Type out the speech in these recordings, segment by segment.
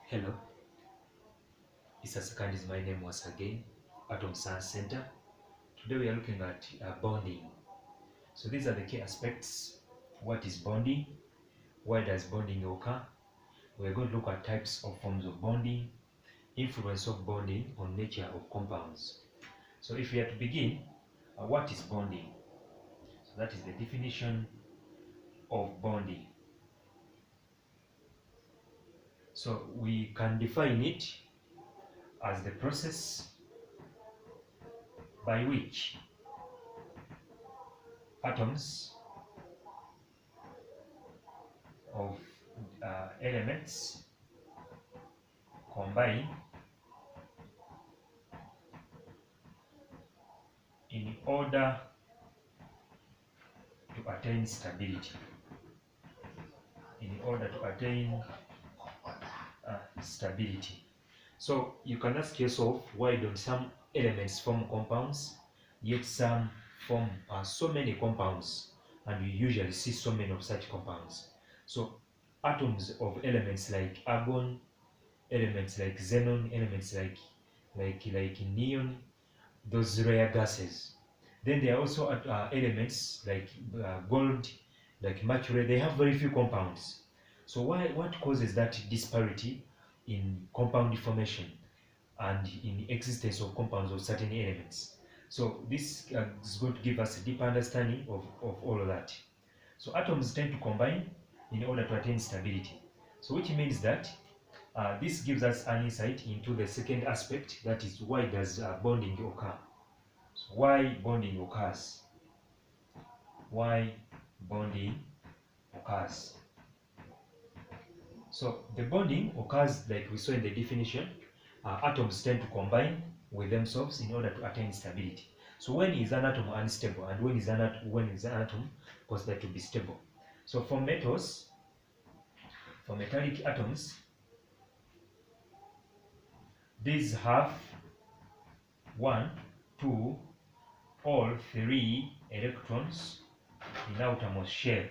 Hello, Ssekandi is my name once again, Atom Science Center. Today we are looking at bonding. So these are the key aspects. What is bonding? Why does bonding occur? We are going to look at types of forms of bonding, influence of bonding on nature of compounds. So if we are to begin, what is bonding? So that is the definition of bonding. So we can define it as the process by which atoms of elements combine in order to attain stability. Stability. So you can ask yourself, why don't some elements form compounds, yet some form so many compounds, and we usually see so many of such compounds. So atoms of elements like argon, elements like xenon, elements like neon, those rare gases. Then there are also elements like gold, like mercury. They have very few compounds. So what causes that disparity in compound formation and in existence of compounds of certain elements? So this is going to give us a deeper understanding of all of that. So atoms tend to combine in order to attain stability. So which means that this gives us an insight into the second aspect, that is, why does bonding occur? So why bonding occurs? Why bonding occurs? So the bonding occurs like we saw in the definition. Atoms tend to combine with themselves in order to attain stability. So when is an atom unstable, and when is an atom considered to be stable? So for metals, for metallic atoms, these have 1, 2, all 3 electrons in outermost shell.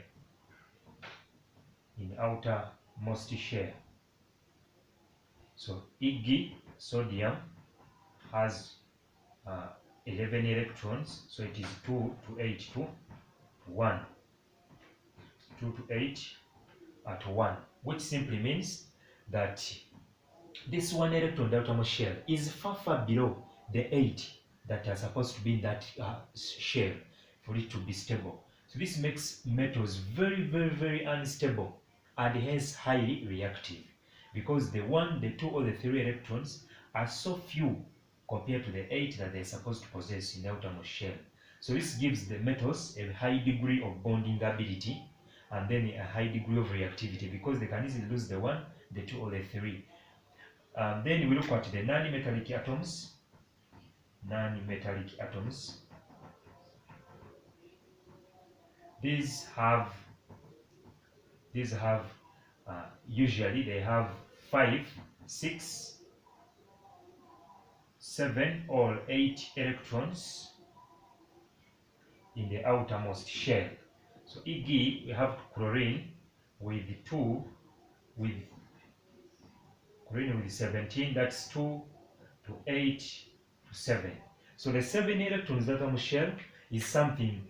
So Ig, sodium, has 11 electrons, so it is 2 to 8 to 1. 2 to 8 at 1, which simply means that this 1 electron, the outermost shell, is far below the 8 that are supposed to be in that shell for it to be stable. So this makes metals very unstable and hence highly reactive, because the 1, the 2, or the 3 electrons are so few compared to the 8 that they're supposed to possess in the outermost shell. So this gives the metals a high degree of bonding ability and then a high degree of reactivity, because they can easily lose the 1, the 2, or the 3. Then we look at the non-metallic atoms. Non-metallic atoms. These have usually they have 5, 6, 7, or 8 electrons in the outermost shell. So Ig, we have chlorine with 2, with chlorine with 17, that's 2 to 8 to 7. So the 7 electrons that outermost shell is something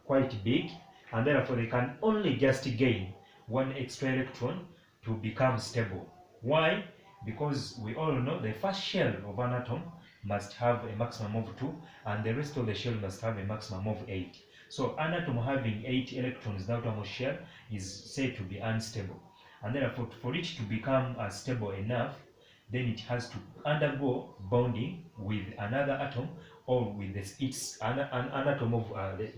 quite big, and therefore they can only just gain 1 extra electron to become stable. Why? Because we all know the first shell of an atom must have a maximum of 2, and the rest of the shell must have a maximum of 8. So an atom having 8 electrons in the outermost shell is said to be unstable, and therefore for it to become stable enough, then it has to undergo bonding with another atom, or with an atom of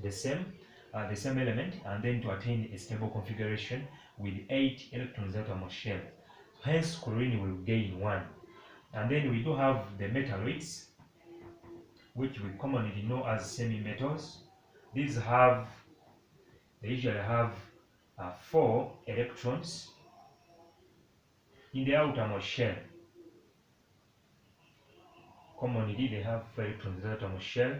the same element, and then to attain a stable configuration with 8 electrons outermost shell. Hence chlorine will gain 1. And then we do have the metalloids, which we commonly know as semi-metals. They usually have 4 electrons in the outermost shell. Commonly they have 4 electrons in the outermost shell.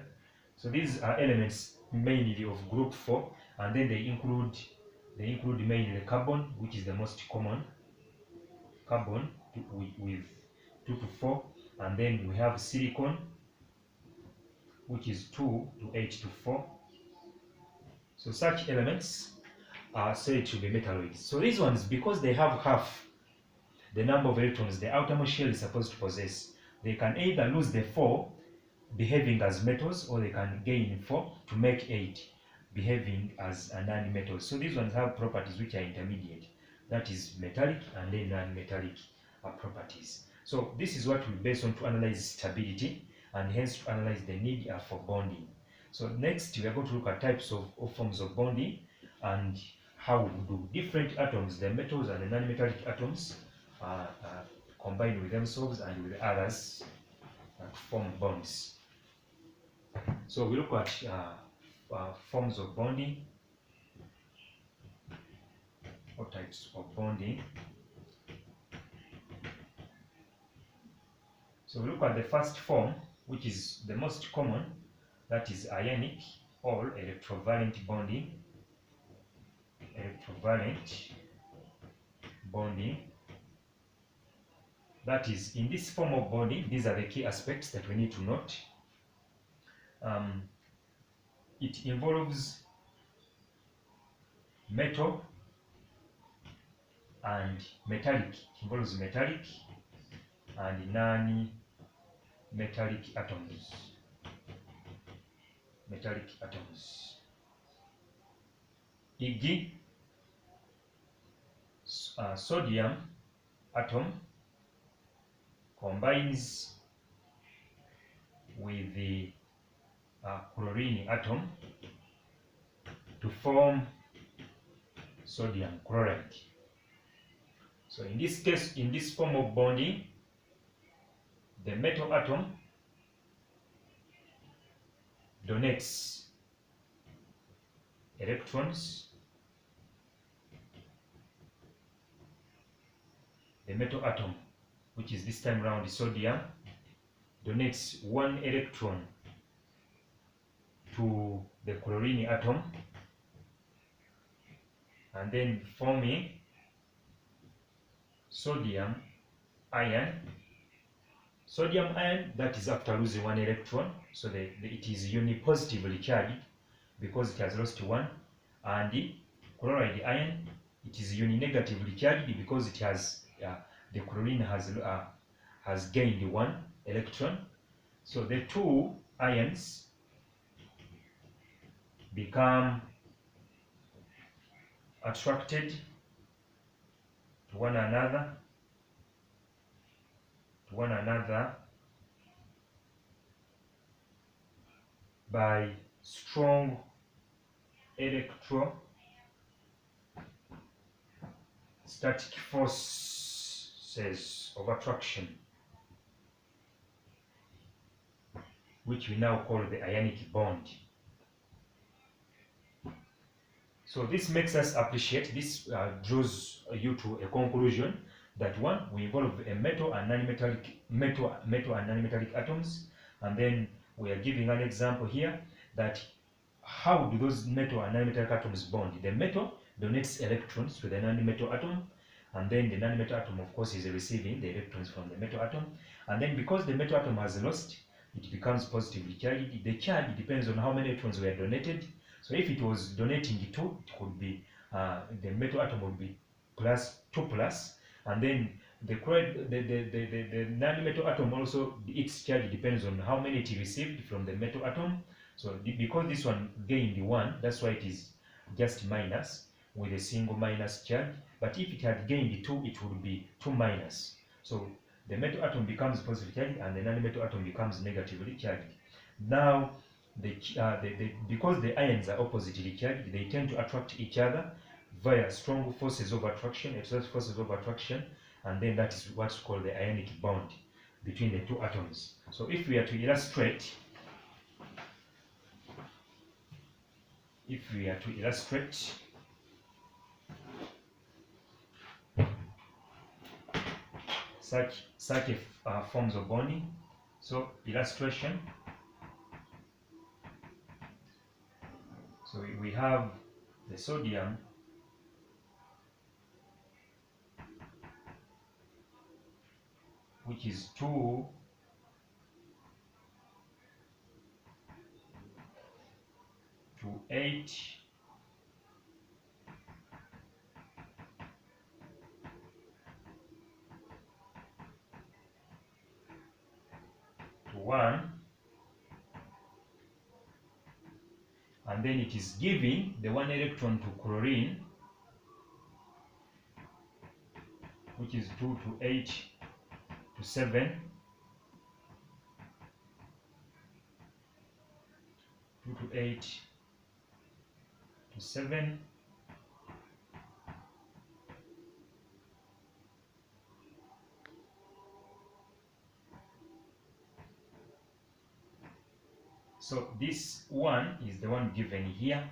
So these are elements mainly of group 4, and then they include mainly the carbon, which is the most common. carbon with 2 to 4, and then we have silicon, which is 2 to 8 to 4. So such elements are said to be metalloids. So these ones, because they have half the number of electrons the outermost shell is supposed to possess, they can either lose the 4 behaving as metals, or they can gain 4 to make 8 behaving as a non-metal. So these ones have properties which are intermediate, that is metallic and then non-metallic properties. So this is what we base on to analyze stability, and hence to analyze the need for bonding. So next we are going to look at types of forms of bonding and how we do different atoms, the metals and the non-metallic atoms, combine with themselves and with others to form bonds. So we look at forms of bonding, or types of bonding. So we look at the first form, which is the most common, that is ionic or electrovalent bonding. Electrovalent bonding. That is, in this form of bonding, these are the key aspects that we need to note. It involves metal and metallic. It involves metallic and non-metallic atoms. Metallic atoms. E.g., sodium atom combines with the chlorine atom to form sodium chloride. So in this case, in this form of bonding, the metal atom donates electrons. The metal atom, which is this time around sodium, donates 1 electron to the chlorine atom, and then forming sodium ion. Sodium ion, that is after losing 1 electron, so it is unipositively charged because it has lost 1, and the chloride ion, it is uninegatively charged because it has the chlorine has gained 1 electron. So the two ions become attracted to one another by strong electrostatic forces of attraction, which we now call the ionic bond. So this makes us appreciate, this draws you to a conclusion that one, we involve a metal and non-metallic atoms, and then we are giving an example here that how do those metal and non-metallic atoms bond? The metal donates electrons to the non-metal atom, and then the non-metal atom, of course, is receiving the electrons from the metal atom, and then because the metal atom has lost, it becomes positively charged. The charge depends on how many electrons were donated. So if it was donating 2, it could be the metal atom would be plus 2 plus, and then the non-metal atom also, its charge depends on how many it received from the metal atom. So because this one gained 1, that's why it is just minus with a single minus charge. But if it had gained 2, it would be 2 minus. So the metal atom becomes positively charged and the non-metal atom becomes negatively charged. Now, because the ions are oppositely charged, they tend to attract each other via strong forces of attraction, exerted forces of attraction, and then that is what's called the ionic bond between the two atoms. So if we are to illustrate, such forms of bonding, so illustration. So we have the sodium which is 2 to 8 to 1, and then it is giving the 1 electron to chlorine, which is 2 to 8 to 7, 2 to 8 to 7, so this one is the one given here,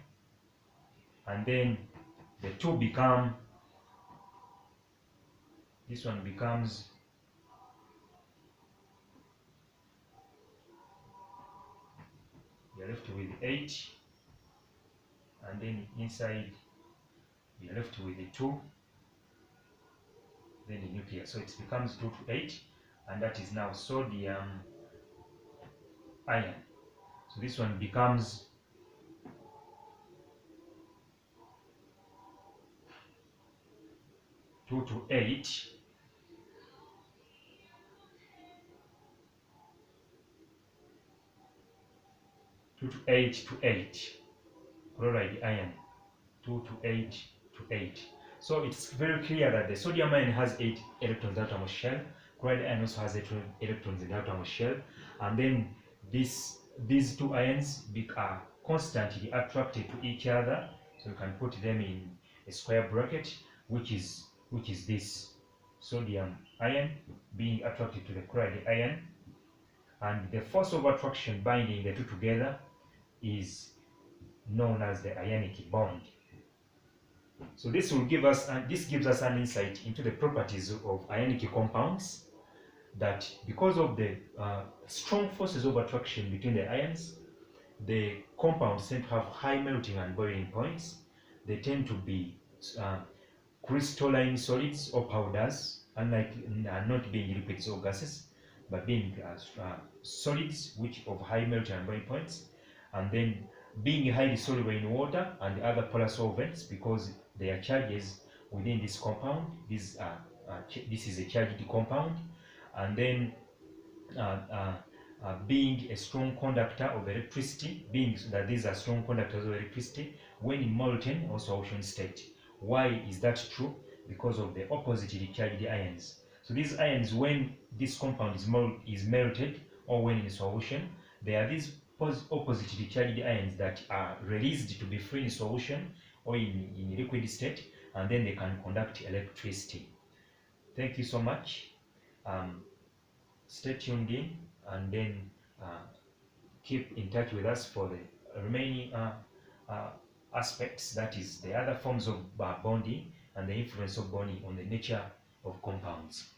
and then the 2 become, this one becomes, we are left with 8, and then inside we are left with the 2, then the nucleus. So it becomes 2 to 8, and that is now sodium ion. So this one becomes 2 to 8, 2 to 8 to 8, chloride ion, 2 to 8 to 8. So it's very clear that the sodium ion has 8 electrons in the outermost shell, chloride ion also has 8 electrons in the outermost shell, and then these two ions are constantly attracted to each other. So you can put them in a square bracket, which is this sodium ion being attracted to the chloride ion, and the force of attraction binding the two together is known as the ionic bond. So this will give us, and this gives us an insight into the properties of ionic compounds, that because of the strong forces of attraction between the ions, the compounds tend to have high melting and boiling points. They tend to be crystalline solids or powders, unlike not being liquids or gases, but being solids which of high melting and boiling points, and then being highly soluble in water and other polar solvents, because their charges within this compound, this is a charged compound, and then being a strong conductor of electricity, being that these are strong conductors of electricity when in molten or solution state. Why is that true? Because of the oppositely charged ions. So these ions, when this compound is melted or when in solution, there are these oppositely charged ions that are released to be free in solution or in liquid state, and then they can conduct electricity. Thank you so much. Stay tuned in, and then keep in touch with us for the remaining aspects, that is the other forms of bonding and the influence of bonding on the nature of compounds.